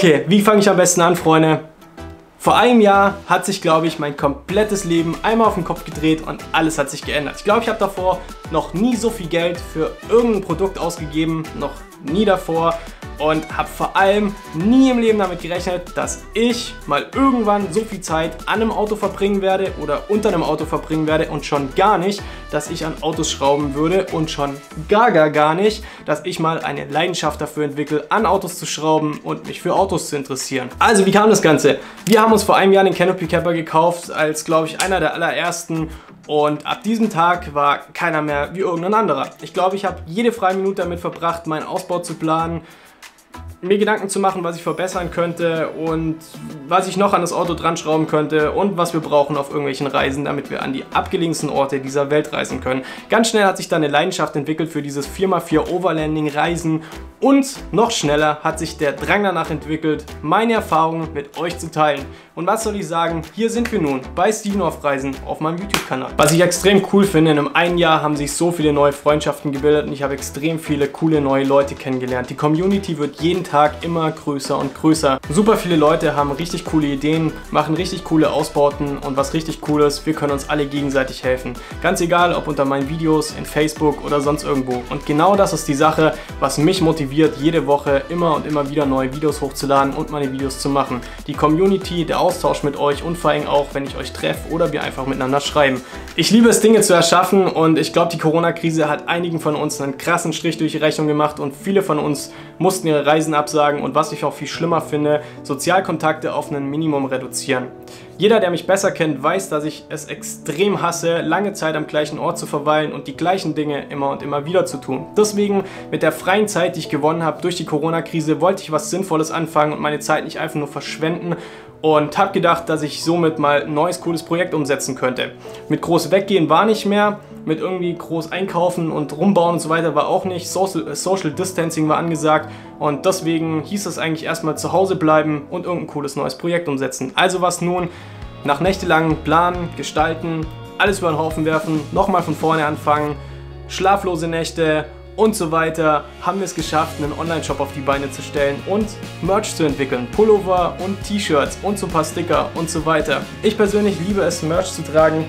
Okay, wie fange ich am besten an, Freunde? Vor einem Jahr hat sich, glaube ich, mein komplettes Leben einmal auf den Kopf gedreht und alles hat sich geändert. Ich glaube, ich habe davor noch nie so viel Geld für irgendein Produkt ausgegeben, noch nie davor. Und habe vor allem nie im Leben damit gerechnet, dass ich mal irgendwann so viel Zeit an einem Auto verbringen werde oder unter einem Auto verbringen werde und schon gar nicht, dass ich an Autos schrauben würde und schon gar nicht, dass ich mal eine Leidenschaft dafür entwickle, an Autos zu schrauben und mich für Autos zu interessieren. Also wie kam das Ganze? Wir haben uns vor einem Jahr den Canopy Camper gekauft, als glaube ich einer der allerersten. Und ab diesem Tag war keiner mehr wie irgendein anderer. Ich glaube, ich habe jede freie Minute damit verbracht, meinen Ausbau zu planen, mir Gedanken zu machen, was ich verbessern könnte und was ich noch an das Auto dran schrauben könnte und was wir brauchen auf irgendwelchen Reisen, damit wir an die abgelegensten Orte dieser Welt reisen können. Ganz schnell hat sich dann eine Leidenschaft entwickelt für dieses 4x4 Overlanding Reisen und noch schneller hat sich der Drang danach entwickelt, meine Erfahrungen mit euch zu teilen. Und was soll ich sagen, hier sind wir nun bei Steven auf Reisen auf meinem YouTube-Kanal. Was ich extrem cool finde, in einem einen Jahr haben sich so viele neue Freundschaften gebildet und ich habe extrem viele coole neue Leute kennengelernt. Die Community wird jeden Tag immer größer und größer. Super viele Leute haben richtig coole Ideen, machen richtig coole Ausbauten und was richtig cool ist, wir können uns alle gegenseitig helfen. Ganz egal, ob unter meinen Videos, in Facebook oder sonst irgendwo. Und genau das ist die Sache, was mich motiviert, jede Woche immer und immer wieder neue Videos hochzuladen und meine Videos zu machen. Die Community, der Austausch mit euch und vor allem auch, wenn ich euch treffe oder wir einfach miteinander schreiben. Ich liebe es, Dinge zu erschaffen und ich glaube, die Corona-Krise hat einigen von uns einen krassen Strich durch die Rechnung gemacht und viele von uns mussten ihre Reisen absagen und was ich auch viel schlimmer finde, Sozialkontakte auf ein Minimum reduzieren. Jeder, der mich besser kennt, weiß, dass ich es extrem hasse, lange Zeit am gleichen Ort zu verweilen und die gleichen Dinge immer und immer wieder zu tun. Deswegen, mit der freien Zeit, die ich gewonnen habe durch die Corona-Krise, wollte ich was Sinnvolles anfangen und meine Zeit nicht einfach nur verschwenden und habe gedacht, dass ich somit mal ein neues, cooles Projekt umsetzen könnte. Mit groß weggehen war nicht mehr, mit irgendwie groß einkaufen und rumbauen und so weiter war auch nicht. Social Distancing war angesagt und deswegen hieß es eigentlich erstmal zu Hause bleiben und irgendein cooles neues Projekt umsetzen. Also was nun? Nach nächtelangen Planen, Gestalten, alles über den Haufen werfen, nochmal von vorne anfangen, schlaflose Nächte und so weiter, haben wir es geschafft, einen Online-Shop auf die Beine zu stellen und Merch zu entwickeln. Pullover und T-Shirts und so ein paar Sticker und so weiter. Ich persönlich liebe es, Merch zu tragen.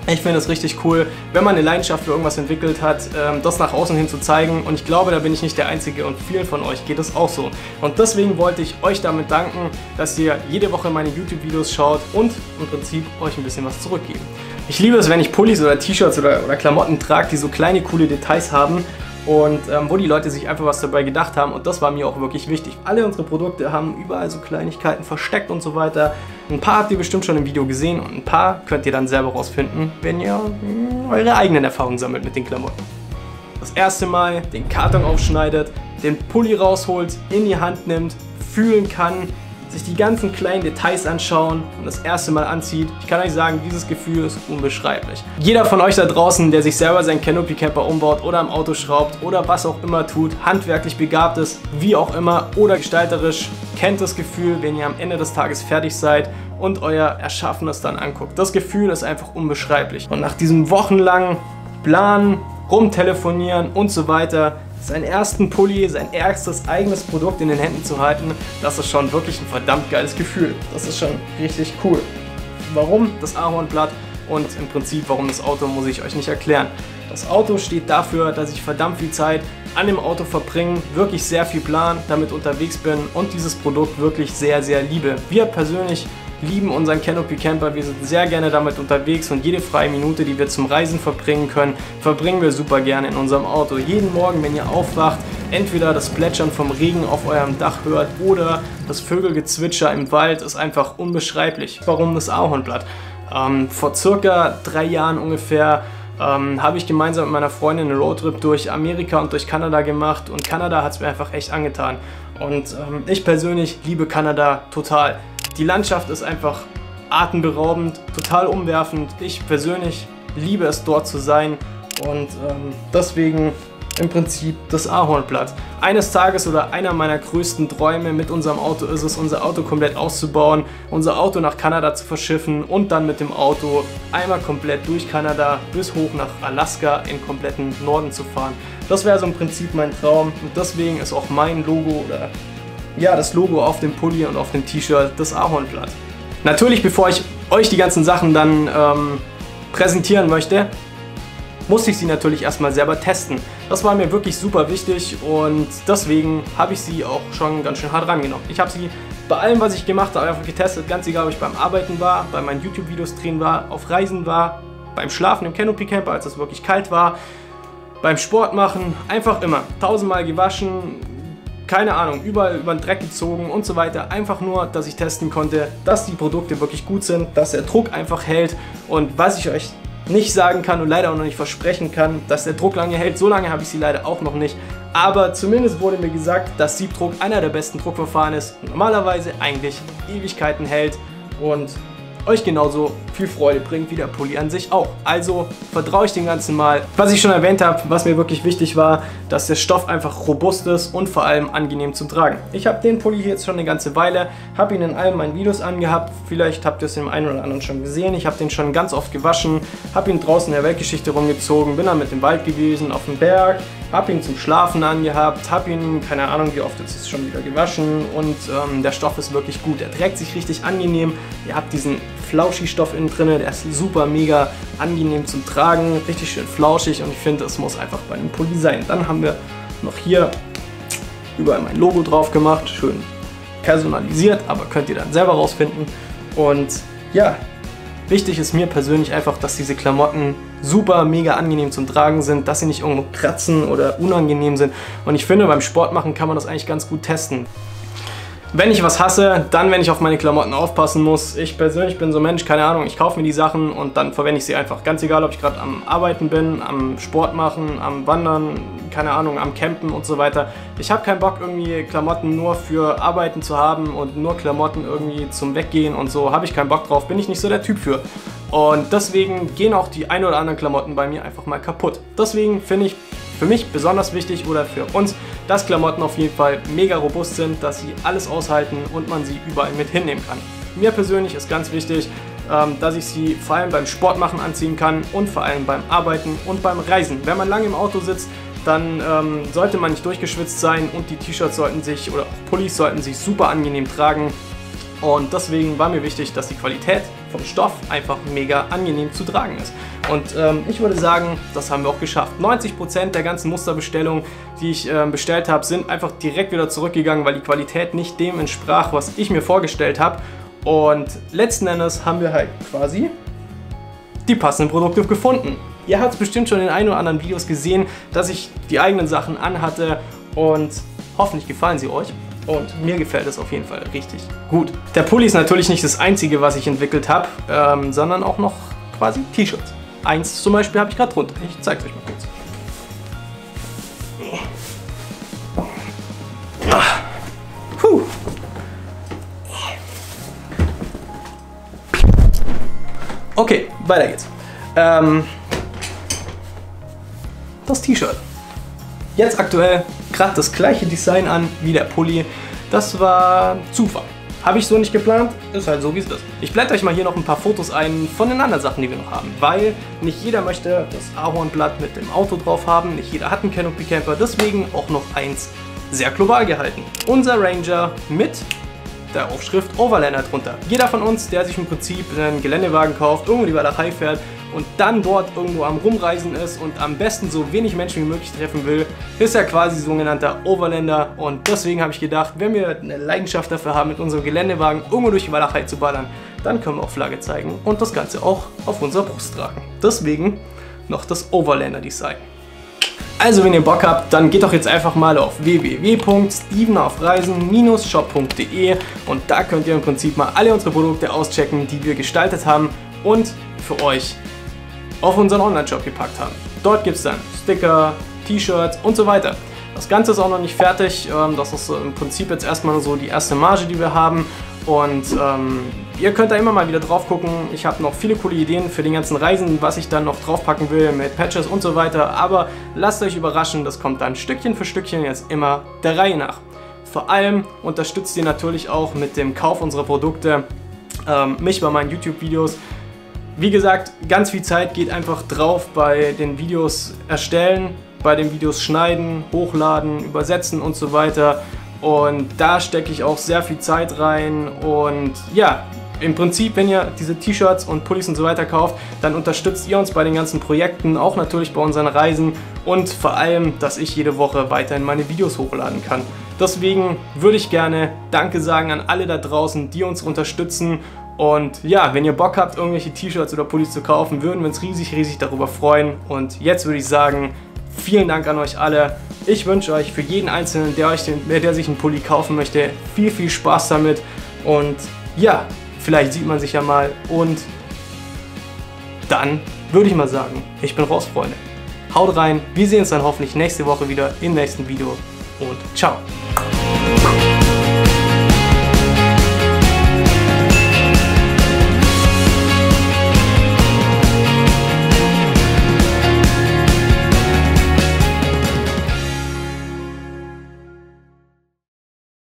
Ich finde es richtig cool, wenn man eine Leidenschaft für irgendwas entwickelt hat, das nach außen hin zu zeigen und ich glaube, da bin ich nicht der Einzige und vielen von euch geht es auch so. Und deswegen wollte ich euch damit danken, dass ihr jede Woche meine YouTube-Videos schaut und im Prinzip euch ein bisschen was zurückgeben. Ich liebe es, wenn ich Pullis oder T-Shirts oder Klamotten trage, die so kleine, coole Details haben und wo die Leute sich einfach was dabei gedacht haben und das war mir auch wirklich wichtig. Alle unsere Produkte haben überall so Kleinigkeiten versteckt und so weiter. Ein paar habt ihr bestimmt schon im Video gesehen und ein paar könnt ihr dann selber rausfinden, wenn ihr eure eigenen Erfahrungen sammelt mit den Klamotten. Das erste Mal den Karton aufschneidet, den Pulli rausholt, in die Hand nimmt, fühlen kann, sich die ganzen kleinen Details anschauen und das erste Mal anzieht. Ich kann euch sagen, dieses Gefühl ist unbeschreiblich. Jeder von euch da draußen, der sich selber seinen Canopy Camper umbaut oder am Auto schraubt oder was auch immer tut, handwerklich begabt ist, wie auch immer oder gestalterisch, kennt das Gefühl, wenn ihr am Ende des Tages fertig seid und euer Erschaffenes dann anguckt. Das Gefühl ist einfach unbeschreiblich. Und nach diesem wochenlangen Planen, rumtelefonieren und so weiter, seinen ersten Pulli, sein erstes eigenes Produkt in den Händen zu halten, das ist schon wirklich ein verdammt geiles Gefühl. Das ist schon richtig cool. Warum das Ahornblatt und im Prinzip warum das Auto, muss ich euch nicht erklären. Das Auto steht dafür, dass ich verdammt viel Zeit an dem Auto verbringe, wirklich sehr viel plan, damit unterwegs bin und dieses Produkt wirklich sehr, sehr liebe. Wir persönlich lieben unseren Canopy Camper, wir sind sehr gerne damit unterwegs und jede freie Minute, die wir zum Reisen verbringen können, verbringen wir super gerne in unserem Auto. Jeden Morgen, wenn ihr aufwacht, entweder das Plätschern vom Regen auf eurem Dach hört oder das Vögelgezwitscher im Wald, ist einfach unbeschreiblich. Warum das Ahornblatt? Vor circa 3 Jahren ungefähr habe ich gemeinsam mit meiner Freundin einen Roadtrip durch Amerika und durch Kanada gemacht und Kanada hat es mir einfach echt angetan. Und ich persönlich liebe Kanada total. Die Landschaft ist einfach atemberaubend, total umwerfend. Ich persönlich liebe es, dort zu sein und deswegen im Prinzip das Ahornblatt. Eines Tages oder einer meiner größten Träume mit unserem Auto ist es, unser Auto komplett auszubauen, unser Auto nach Kanada zu verschiffen und dann mit dem Auto einmal komplett durch Kanada bis hoch nach Alaska in kompletten Norden zu fahren. Das wäre so im Prinzip mein Traum und deswegen ist auch mein Logo oder ja, das Logo auf dem Pulli und auf dem T-Shirt, das Ahornblatt. Natürlich, bevor ich euch die ganzen Sachen dann präsentieren möchte, musste ich sie natürlich erstmal selber testen. Das war mir wirklich super wichtig und deswegen habe ich sie auch schon ganz schön hart rangenommen. Ich habe sie bei allem, was ich gemacht habe, einfach getestet, ganz egal, ob ich beim Arbeiten war, bei meinen YouTube-Videos drehen war, auf Reisen war, beim Schlafen im Canopy Camper, als es wirklich kalt war, beim Sport machen, einfach immer. 1000-mal gewaschen, keine Ahnung, überall über den Dreck gezogen und so weiter. Einfach nur, dass ich testen konnte, dass die Produkte wirklich gut sind, dass der Druck einfach hält und was ich euch nicht sagen kann und leider auch noch nicht versprechen kann, dass der Druck lange hält. So lange habe ich sie leider auch noch nicht. Aber zumindest wurde mir gesagt, dass Siebdruck einer der besten Druckverfahren ist und normalerweise eigentlich Ewigkeiten hält und euch genauso viel Freude bringt wie der Pulli an sich auch. Also vertraue ich dem Ganzen mal. Was ich schon erwähnt habe, was mir wirklich wichtig war, dass der Stoff einfach robust ist und vor allem angenehm zum Tragen. Ich habe den Pulli hier jetzt schon eine ganze Weile, habe ihn in all meinen Videos angehabt. Vielleicht habt ihr es im einen oder anderen schon gesehen. Ich habe den schon ganz oft gewaschen, habe ihn draußen in der Weltgeschichte rumgezogen, bin dann mit dem Wald gewesen, auf dem Berg, habe ihn zum Schlafen angehabt, habe ihn, keine Ahnung wie oft, jetzt ist es schon wieder gewaschen und der Stoff ist wirklich gut. Er trägt sich richtig angenehm. Ihr habt diesen Flauschi-Stoff innen drin, der ist super mega angenehm zum Tragen, richtig schön flauschig und ich finde, es muss einfach bei einem Pulli sein. Dann haben wir noch hier überall mein Logo drauf gemacht, schön personalisiert, aber könnt ihr dann selber rausfinden. Und ja, wichtig ist mir persönlich einfach, dass diese Klamotten super mega angenehm zum Tragen sind, dass sie nicht irgendwo kratzen oder unangenehm sind. Und ich finde, beim Sport machen kann man das eigentlich ganz gut testen. Wenn ich was hasse, dann wenn ich auf meine Klamotten aufpassen muss. Ich persönlich bin so ein Mensch, keine Ahnung, ich kaufe mir die Sachen und dann verwende ich sie einfach. Ganz egal, ob ich gerade am Arbeiten bin, am Sport machen, am Wandern, keine Ahnung, am Campen und so weiter. Ich habe keinen Bock, irgendwie Klamotten nur für Arbeiten zu haben und nur Klamotten irgendwie zum Weggehen und so. Habe ich keinen Bock drauf, bin ich nicht so der Typ für. Und deswegen gehen auch die ein oder anderen Klamotten bei mir einfach mal kaputt. Deswegen finde ich für mich besonders wichtig oder für uns, dass Klamotten auf jeden Fall mega robust sind, dass sie alles aushalten und man sie überall mit hinnehmen kann. Mir persönlich ist ganz wichtig, dass ich sie vor allem beim Sport machen anziehen kann und vor allem beim Arbeiten und beim Reisen. Wenn man lange im Auto sitzt, dann sollte man nicht durchgeschwitzt sein und die T-Shirts sollten sich oder auch Pullis sollten sich super angenehm tragen. Und deswegen war mir wichtig, dass die Qualität vom Stoff einfach mega angenehm zu tragen ist. Und ich würde sagen, das haben wir auch geschafft. 90% der ganzen Musterbestellungen, die ich bestellt habe, sind einfach direkt wieder zurückgegangen, weil die Qualität nicht dem entsprach, was ich mir vorgestellt habe. Und letzten Endes haben wir halt quasi die passenden Produkte gefunden. Ihr habt es bestimmt schon in ein oder anderen Videos gesehen, dass ich die eigenen Sachen anhatte und hoffentlich gefallen sie euch. Und mir gefällt es auf jeden Fall richtig gut. Der Pulli ist natürlich nicht das einzige, was ich entwickelt habe, sondern auch noch quasi T-Shirts. Eins zum Beispiel habe ich gerade drunter. Ich zeige es euch mal kurz. Puh. Okay, weiter geht's. Das T-Shirt. Jetzt aktuell gerade das gleiche Design an wie der Pulli. Das war Zufall. Habe ich so nicht geplant, ist halt so wie es ist. Ich blende euch mal hier noch ein paar Fotos ein von den anderen Sachen, die wir noch haben, weil nicht jeder möchte das Ahornblatt mit dem Auto drauf haben, nicht jeder hat einen Canopy Camper, deswegen auch noch eins sehr global gehalten. Unser Ranger mit der Aufschrift Overlander drunter. Jeder von uns, der sich im Prinzip einen Geländewagen kauft, irgendwo die Walachei fährt und dann dort irgendwo am Rumreisen ist und am besten so wenig Menschen wie möglich treffen will, ist er quasi sogenannter Overlander. Und deswegen habe ich gedacht, wenn wir eine Leidenschaft dafür haben, mit unserem Geländewagen irgendwo durch die Walachei zu ballern, dann können wir auch Flagge zeigen und das Ganze auch auf unserer Brust tragen. Deswegen noch das Overlander-Design. Also wenn ihr Bock habt, dann geht doch jetzt einfach mal auf www.stevenaufreisen-shop.de und da könnt ihr im Prinzip mal alle unsere Produkte auschecken, die wir gestaltet haben und für euch auf unseren Online-Shop gepackt haben. Dort gibt es dann Sticker, T-Shirts und so weiter. Das Ganze ist auch noch nicht fertig, das ist im Prinzip jetzt erstmal so die erste Marge, die wir haben. Und ihr könnt da immer mal wieder drauf gucken. Ich habe noch viele coole Ideen für die ganzen Reisen, was ich dann noch draufpacken will mit Patches und so weiter. Aber lasst euch überraschen, das kommt dann Stückchen für Stückchen jetzt immer der Reihe nach. Vor allem unterstützt ihr natürlich auch mit dem Kauf unserer Produkte mich bei meinen YouTube-Videos. Wie gesagt, ganz viel Zeit geht einfach drauf bei den Videos erstellen, bei den Videos schneiden, hochladen, übersetzen und so weiter. und da stecke ich auch sehr viel Zeit rein und ja, im Prinzip, wenn ihr diese T-Shirts und Pullis und so weiter kauft, dann unterstützt ihr uns bei den ganzen Projekten, auch natürlich bei unseren Reisen und vor allem, dass ich jede Woche weiterhin meine Videos hochladen kann. Deswegen würde ich gerne Danke sagen an alle da draußen, die uns unterstützen. Und ja, wenn ihr Bock habt, irgendwelche T-Shirts oder Pullis zu kaufen, würden wir uns riesig darüber freuen. Und jetzt würde ich sagen, vielen Dank an euch alle. Ich wünsche euch für jeden Einzelnen, der sich einen Pulli kaufen möchte, viel Spaß damit. Und ja, vielleicht sieht man sich ja mal. Und dann würde ich mal sagen, ich bin raus, Freunde. Haut rein, wir sehen uns dann hoffentlich nächste Woche wieder im nächsten Video. Und ciao.